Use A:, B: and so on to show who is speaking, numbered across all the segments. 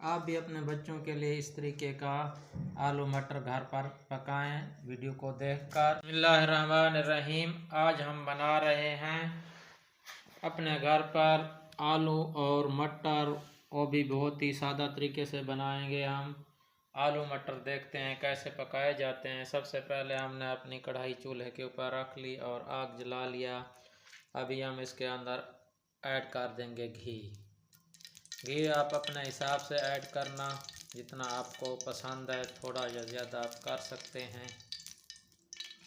A: आप भी अपने बच्चों के लिए इस तरीके का आलू मटर घर पर पकाएं वीडियो को देखकर। बिस्मिल्लाहिर्रहमानिर्रहीम। आज हम बना रहे हैं अपने घर पर आलू और मटर, वो भी बहुत ही सादा तरीके से बनाएंगे हम। आलू मटर देखते हैं कैसे पकाए जाते हैं। सबसे पहले हमने अपनी कढ़ाई चूल्हे के ऊपर रख ली और आग जला लिया। अभी हम इसके अंदर ऐड कर देंगे घी। घी आप अपने हिसाब से ऐड करना, जितना आपको पसंद है, थोड़ा या ज़्यादा आप कर सकते हैं।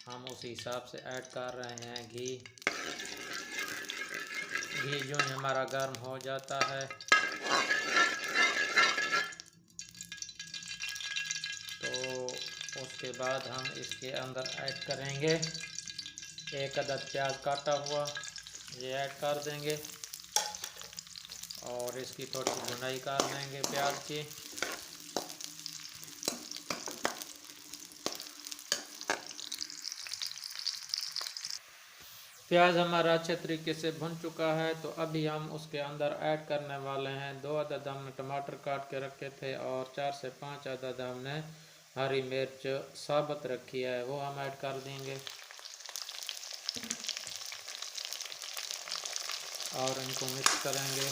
A: हम उसी हिसाब से ऐड कर रहे हैं घी। घी जो हमारा गर्म हो जाता है तो उसके बाद हम इसके अंदर ऐड करेंगे 1 अदद प्याज काटा हुआ, ये ऐड कर देंगे और इसकी थोड़ी भुनाई कर लेंगे प्याज की। प्याज हमारा अच्छे तरीके से भुन चुका है तो अभी हम उसके अंदर ऐड करने वाले हैं 2 अदद हमने टमाटर काट के रखे थे और 4 से 5 अदद हमने हरी मिर्च साबुत रखी है, वो हम ऐड कर देंगे और इनको मिक्स करेंगे।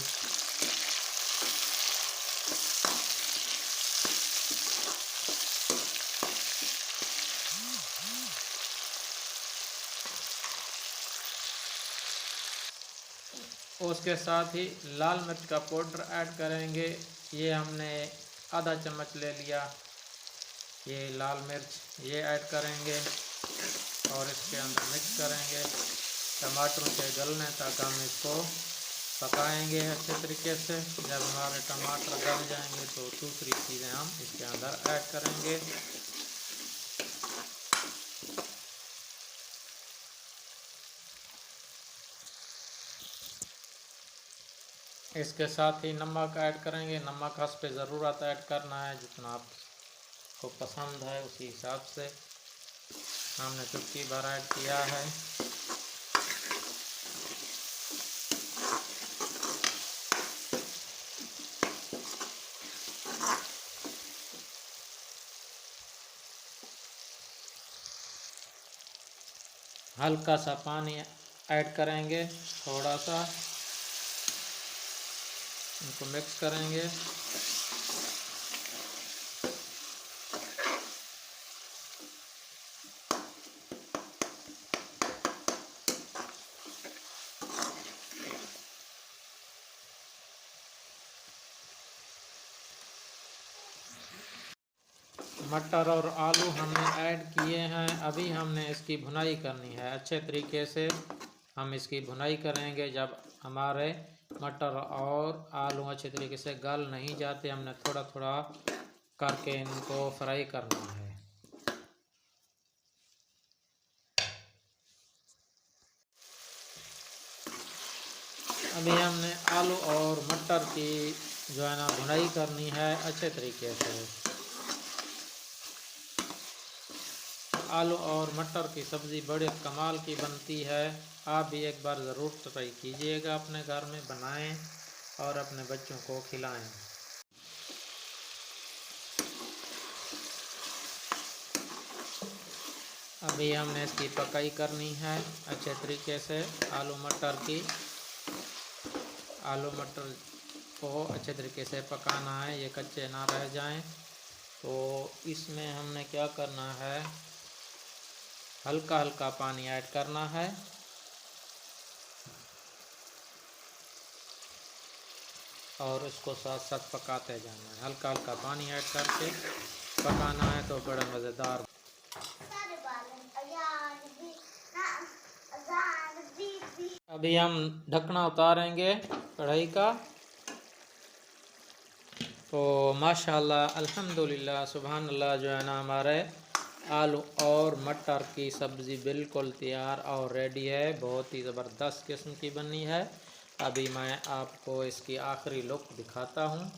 A: उसके साथ ही लाल मिर्च का पाउडर ऐड करेंगे। ये हमने आधा चम्मच ले लिया, ये लाल मिर्च ये ऐड करेंगे और इसके अंदर मिक्स करेंगे टमाटरों के गलने तक। हम इसको पकाएंगे अच्छे तरीके से। जब हमारे टमाटर गल जाएंगे तो दूसरी चीज़ें हम इसके अंदर ऐड करेंगे। इसके साथ ही नमक ऐड करेंगे। नमक हस्ब ज़रूरत ऐड करना है, जितना आपको पसंद है उसी हिसाब से। हमने चुटकी भर ऐड किया है। हल्का सा पानी ऐड करेंगे, थोड़ा सा इनको मिक्स करेंगे। मटर और आलू हमने ऐड किए हैं। अभी हमने इसकी भुनाई करनी है अच्छे तरीके से। हम इसकी भुनाई करेंगे। जब हमारे मटर और आलू अच्छे तरीके से गल नहीं जाते, हमने थोड़ा थोड़ा करके इनको फ्राई करना है। अभी हमने आलू और मटर की जो है ना भुनाई करनी है अच्छे तरीके से। आलू और मटर की सब्ज़ी बड़े कमाल की बनती है। आप भी एक बार ज़रूर ट्राई कीजिएगा, अपने घर में बनाएं और अपने बच्चों को खिलाएं। अभी हमने इसकी पकाई करनी है अच्छे तरीके से आलू मटर की। आलू मटर को अच्छे तरीके से पकाना है, ये कच्चे ना रह जाएं। तो इसमें हमने क्या करना है, हल्का हल्का पानी ऐड करना है और उसको साथ साथ पकाते जाना है। हल्का हल्का पानी ऐड करके पकाना है तो बड़ा मज़ेदार। अभी हम ढकना उतारेंगे कढ़ाई का। तो माशाल्लाह अल्हम्दुलिल्लाह सुभान अल्लाह, जो है ना हमारे आलू और मटर की सब्ज़ी बिल्कुल तैयार और रेडी है। बहुत ही ज़बरदस्त किस्म की बनी है। अभी मैं आपको इसकी आखिरी लुक दिखाता हूँ।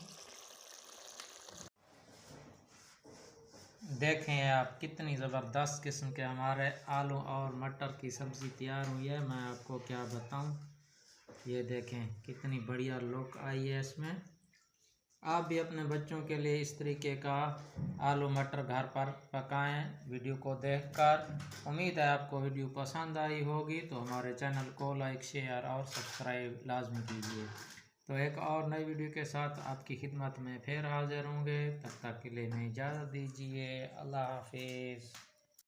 A: देखें आप कितनी ज़बरदस्त किस्म के हमारे आलू और मटर की सब्ज़ी तैयार हुई है। मैं आपको क्या बताऊँ, ये देखें कितनी बढ़िया लुक आई है इसमें। आप भी अपने बच्चों के लिए इस तरीके का आलू मटर घर पर पकाएं। वीडियो को देखकर उम्मीद है आपको वीडियो पसंद आई होगी, तो हमारे चैनल को लाइक शेयर और सब्सक्राइब लाजमी कीजिए। तो एक और नई वीडियो के साथ आपकी खिदमत में फिर हाजिर होंगे। तब तक के लिए हमें इजाज़त दीजिए। अल्लाह हाफिज़।